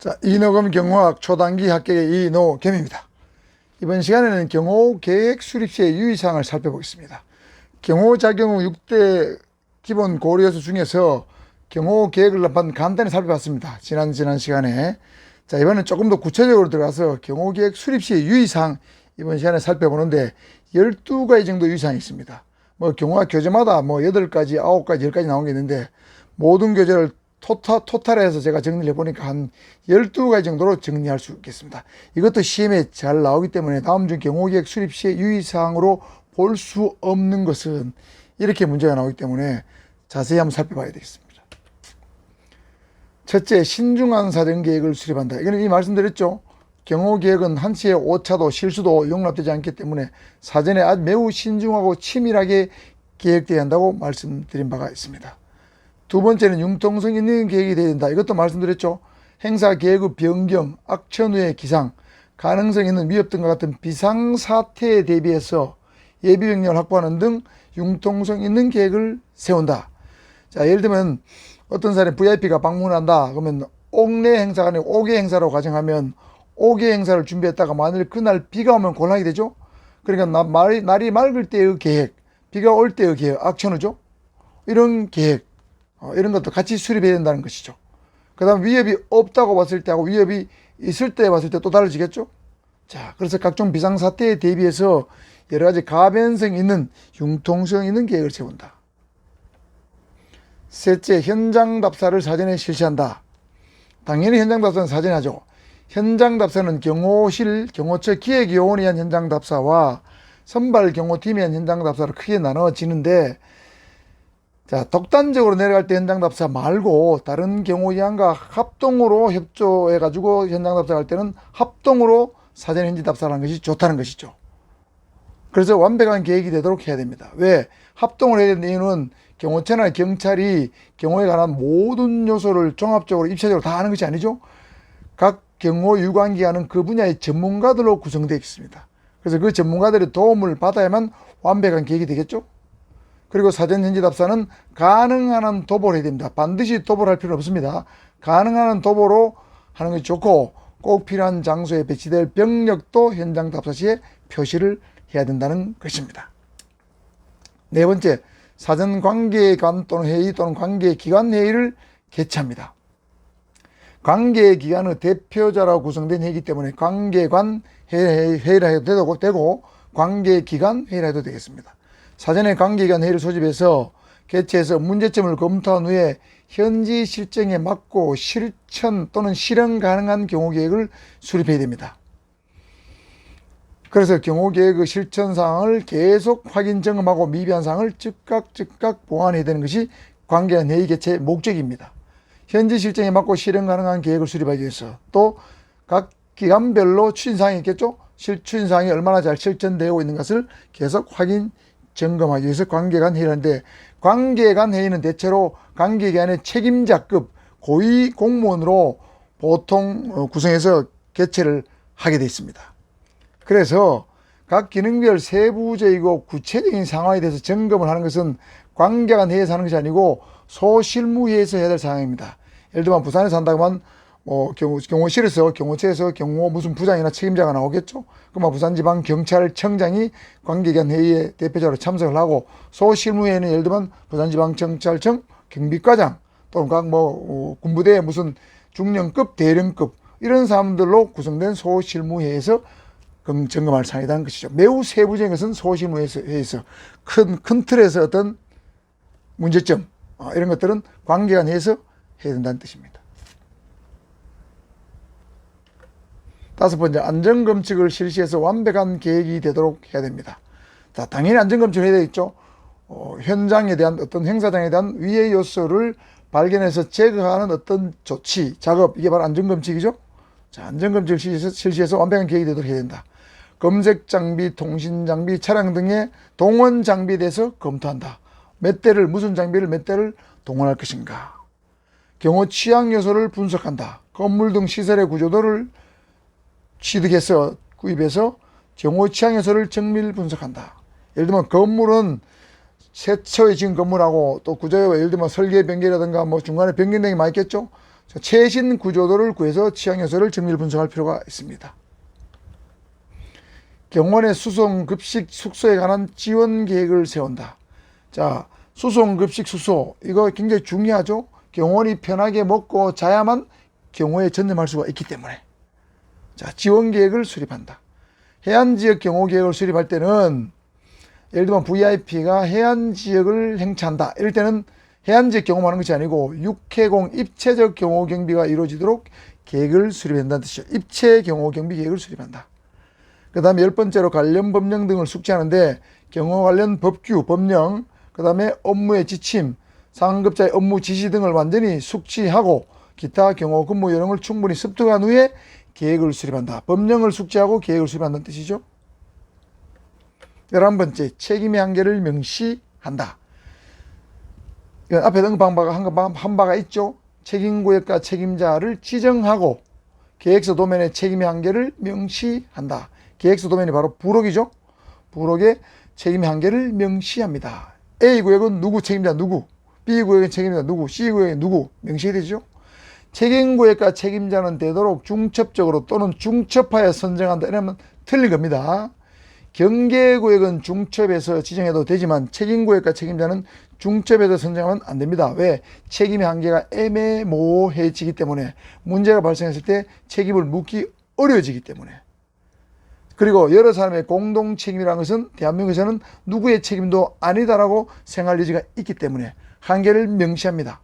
자, 이노검 경호학 초단기 합격의 이노겸입니다. 이번 시간에는 경호계획 수립 시의 유의사항을 살펴보겠습니다. 경호작용 후 6대 기본 고려요소 중에서 경호계획을 한번 간단히 살펴봤습니다. 지난 시간에. 자, 이번엔 조금 더 구체적으로 들어가서 경호계획 수립 시의 유의사항 이번 시간에 살펴보는데 12가지 정도 유의사항이 있습니다. 경호학 교재마다 8가지, 9가지, 10가지 나온 게 있는데 모든 교재를 토탈해서 제가 정리를 해보니까 한 12가지 정도로 정리할 수 있겠습니다. 이것도 시험에 잘 나오기 때문에 다음 중 경호계획 수립 시의 유의사항으로 볼 수 없는 것은 이렇게 문제가 나오기 때문에 자세히 한번 살펴봐야 되겠습니다. 첫째, 신중한 사전계획을 수립한다. 이거는 이미 말씀드렸죠. 경호계획은 한치의 오차도 실수도 용납되지 않기 때문에 사전에 아주 매우 신중하고 치밀하게 계획되어야 한다고 말씀드린 바가 있습니다. 두 번째는 융통성 있는 계획이 되어야 된다. 이것도 말씀드렸죠. 행사 계획의 변경, 악천 후의 기상, 가능성 있는 위협 등과 같은 비상사태에 대비해서 예비병력을 확보하는 등 융통성 있는 계획을 세운다. 자, 예를 들면 어떤 사람이 VIP가 방문한다. 그러면 옥내 행사가 아니고 옥외 행사로 가정하면 옥외 행사를 준비했다가 만일 그날 비가 오면 곤란이 되죠. 그러니까 날이 맑을 때의 계획, 비가 올 때의 계획, 악천후죠. 이런 계획, 이런 것도 같이 수립해야 된다는 것이죠. 그 다음 위협이 없다고 봤을 때하고 위협이 있을 때 봤을 때 또 달라지겠죠. 자, 그래서 각종 비상사태에 대비해서 여러가지 가변성 있는 융통성 있는 계획을 세운다. 셋째, 현장 답사를 사전에 실시한다. 당연히 현장 답사는 사전에 하죠. 현장 답사는 경호실, 경호처 기획요원에 의한 현장 답사와 선발 경호팀에 의한 현장 답사로 크게 나눠지는데, 자, 독단적으로 내려갈 때 현장 답사 말고 다른 경호위원과 합동으로 협조해가지고 현장 답사할 때는 합동으로 사전 현지 답사를 하는 것이 좋다는 것이죠. 그래서 완벽한 계획이 되도록 해야 됩니다. 왜? 합동을 해야 되는 이유는 경호처나 경찰이 경호에 관한 모든 요소를 종합적으로 입체적으로 다 하는 것이 아니죠. 각 경호 유관기관은 그 분야의 전문가들로 구성되어 있습니다. 그래서 그 전문가들의 도움을 받아야만 완벽한 계획이 되겠죠. 그리고 사전 현지 답사는 가능한 한 도보를 해야 됩니다. 반드시 도보를 할 필요는 없습니다. 가능한 한 도보로 하는 것이 좋고 꼭 필요한 장소에 배치될 병력도 현장 답사 시에 표시를 해야 된다는 것입니다. 네 번째, 사전 관계관 또는 회의 또는 관계기관 회의를 개최합니다. 관계기관의 대표자라고 구성된 회의이기 때문에 관계관 회의라 해도 되고 관계기관 회의라 해도 되겠습니다. 사전에 관계기관 회의를 소집해서 개최해서 문제점을 검토한 후에 현지 실정에 맞고 실천 또는 실행 가능한 경호계획을 수립해야 됩니다. 그래서 경호계획의 실천 사항을 계속 확인 점검하고 미비한 사항을 즉각 보완해야 되는 것이 관계기관 회의 개최의 목적입니다. 현지 실정에 맞고 실행 가능한 계획을 수립하기 위해서 또 각 기관별로 추진사항이 있겠죠. 추진사항이 얼마나 잘 실천되고 있는 것을 계속 확인 점검하기 위해서 관계간 회의를 하는데, 관계간 회의는 대체로 관계기관의 책임자급 고위 공무원으로 보통 구성해서 개최를 하게 되어 있습니다. 그래서 각 기능별 세부적이고 구체적인 상황에 대해서 점검을 하는 것은 관계간 회의에서 하는 것이 아니고 소실무회의에서 해야 될 상황입니다. 예를 들면 부산에서 한다고 하면 경호실에서 경호처에서 경호 무슨 부장이나 책임자가 나오겠죠. 그러면 부산지방경찰청장이 관계기관 회의에 대표자로 참석을 하고, 소실무회의는 예를 들면 부산지방경찰청 경비과장 또는 각 군부대의 무슨 중령급, 대령급 이런 사람들로 구성된 소실무회의에서 점검할 사항이라는 것이죠. 매우 세부적인 것은 소실무회의에서 큰 틀에서 어떤 문제점 이런 것들은 관계관 회의에서 해야 된다는 뜻입니다. 다섯 번째, 안전검측을 실시해서 완벽한 계획이 되도록 해야 됩니다. 자, 당연히 안전검측을 해야 되겠죠. 현장에 대한 어떤 행사장에 대한 위해 요소를 발견해서 제거하는 어떤 조치, 작업, 이게 바로 안전검측이죠. 자, 안전검측을 실시해서 완벽한 계획이 되도록 해야 된다. 검색장비, 통신장비, 차량 등의 동원 장비에 대해서 검토한다. 몇 대를, 무슨 장비를 몇 대를 동원할 것인가. 경호 취약 요소를 분석한다. 건물 등 시설의 구조도를 취득해서 구입해서 경호 취약 요소를 정밀 분석한다. 예를 들면 건물은 최초에 지은 건물하고 또 구조가 예를 들면 설계 변경이라든가 중간에 변경된 게 많이 있겠죠. 최신 구조도를 구해서 취약 요소를 정밀 분석할 필요가 있습니다. 경원의 수송, 급식, 숙소에 관한 지원 계획을 세운다. 자, 수송, 급식, 숙소 이거 굉장히 중요하죠. 경원이 편하게 먹고 자야만 경호에 전념할 수가 있기 때문에. 자, 지원 계획을 수립한다. 해안지역 경호 계획을 수립할 때는 예를 들면 VIP가 해안지역을 행차한다. 이럴 때는 해안지역 경호하는 것이 아니고 육해공 입체적 경호 경비가 이루어지도록 계획을 수립한다는 뜻이죠. 입체 경호 경비 계획을 수립한다. 그 다음에 10번째로 관련 법령 등을 숙지하는데 경호 관련 법규, 법령, 그 다음에 업무의 지침, 상급자의 업무 지시 등을 완전히 숙지하고 기타 경호 근무 요령을 충분히 습득한 후에 계획을 수립한다. 법령을 숙지하고 계획을 수립한다는 뜻이죠. 11번째, 책임의 한계를 명시한다. 이건 앞에 한 바가 있죠. 책임구역과 책임자를 지정하고 계획서 도면의 책임의 한계를 명시한다. 계획서 도면이 바로 부록이죠. 부록의 책임의 한계를 명시합니다. A구역은 누구 책임자 누구, B구역의 책임자 누구, C구역의 누구 명시해야 되죠. 책임구역과 책임자는 되도록 중첩적으로 또는 중첩하여 선정한다. 이러면 틀린 겁니다. 경계구역은 중첩에서 지정해도 되지만 책임구역과 책임자는 중첩에서 선정하면 안 됩니다. 왜? 책임의 한계가 애매모호해지기 때문에, 문제가 발생했을 때 책임을 묻기 어려워지기 때문에. 그리고 여러 사람의 공동 책임이라는 것은 대한민국에서는 누구의 책임도 아니다라고 생각할 여지가 있기 때문에 한계를 명시합니다.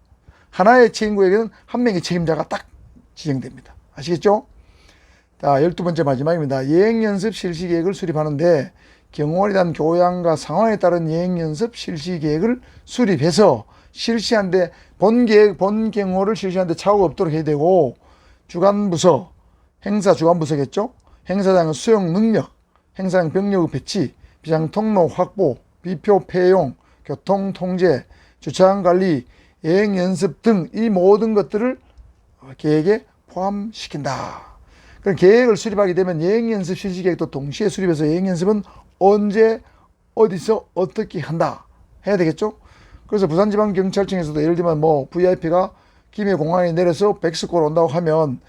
하나의 책임구역에는 한 명의 책임자가 딱 지정됩니다. 아시겠죠? 자, 12번째 마지막입니다. 예행연습 실시계획을 수립하는데 경호원에 대한 교양과 상황에 따른 예행연습 실시계획을 수립해서 실시하는데 본 경호를 실시하는데 착오가 없도록 해야 되고, 주간부서, 행사 주간부서겠죠? 행사장의 수용 능력, 행사장 병력 배치, 비상 통로 확보, 비표 폐용, 교통 통제, 주차장 관리, 예행 연습 등 이 모든 것들을 계획에 포함시킨다. 그럼 계획을 수립하게 되면 예행 연습 실시 계획도 동시에 수립해서 예행 연습은 언제 어디서 어떻게 한다 해야 되겠죠. 그래서 부산지방경찰청에서도 예를 들면 뭐 VIP가 김해 공항에 내려서 백스코로 온다고 하면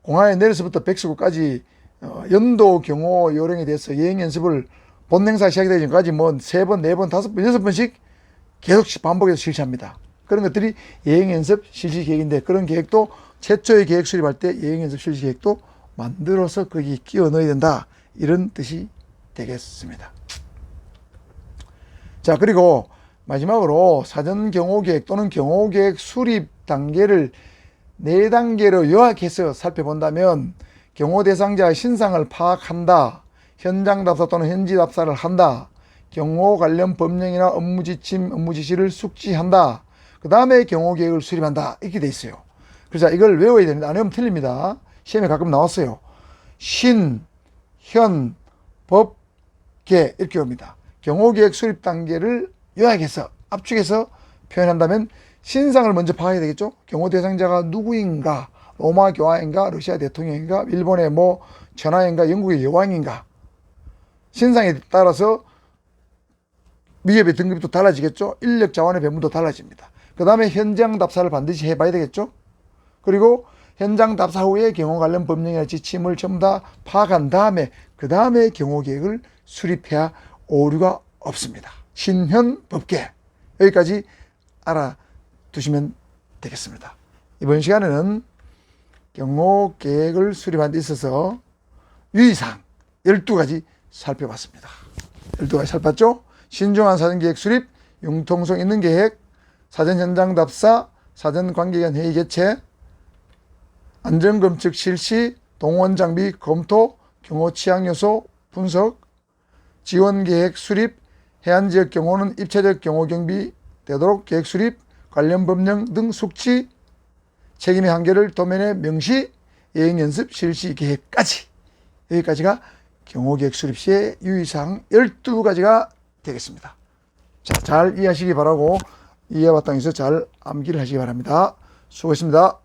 공항에 내려서부터 백스코까지 연도 경호 요령에 대해서 예행 연습을 본 행사 시작되기 전까지 뭐 3번, 4번, 5번, 6번씩 계속 반복해서 실시합니다. 그런 것들이 예행연습 실시 계획인데, 그런 계획도 최초의 계획 수립할 때 예행연습 실시 계획도 만들어서 거기 끼워 넣어야 된다. 이런 뜻이 되겠습니다. 자, 그리고 마지막으로 사전 경호계획 또는 경호계획 수립 단계를 4단계로 요약해서 살펴본다면 경호 대상자의 신상을 파악한다. 현장 답사 또는 현지 답사를 한다. 경호 관련 법령이나 업무 지침, 업무 지시를 숙지한다. 그 다음에 경호 계획을 수립한다. 이렇게 돼 있어요. 그래서 이걸 외워야 되는데 안 외우면 틀립니다. 시험에 가끔 나왔어요. 신, 현, 법, 계 이렇게 옵니다. 경호 계획 수립 단계를 요약해서 압축해서 표현한다면 신상을 먼저 파악해야 되겠죠. 경호 대상자가 누구인가, 로마 교황인가, 러시아 대통령인가, 일본의 뭐 천하인가, 영국의 여왕인가. 신상에 따라서 위협의 등급도 달라지겠죠. 인력 자원의 배분도 달라집니다. 그 다음에 현장 답사를 반드시 해봐야 되겠죠. 그리고 현장 답사 후에 경호 관련 법령이나 지침을 전부 다 파악한 다음에 그 다음에 경호 계획을 수립해야 오류가 없습니다. 신현 법계 여기까지 알아두시면 되겠습니다. 이번 시간에는 경호 계획을 수립하는 데 있어서 유의사항 12가지 살펴봤습니다. 12가지 살펴봤죠? 신중한 사전계획 수립, 융통성 있는 계획, 사전 현장 답사, 사전 관계기관 회의 개최, 안전검측 실시, 동원 장비 검토, 경호 취약 요소 분석, 지원 계획 수립, 해안지역 경호는 입체적 경호 경비 되도록 계획 수립, 관련 법령 등 숙지, 책임의 한계를 도면에 명시, 예행 연습 실시 계획까지, 여기까지가 경호 계획 수립 시의 유의사항 12가지가 되겠습니다. 자, 잘 이해하시기 바라고 이해와 땅에서 잘 암기를 하시기 바랍니다. 수고했습니다.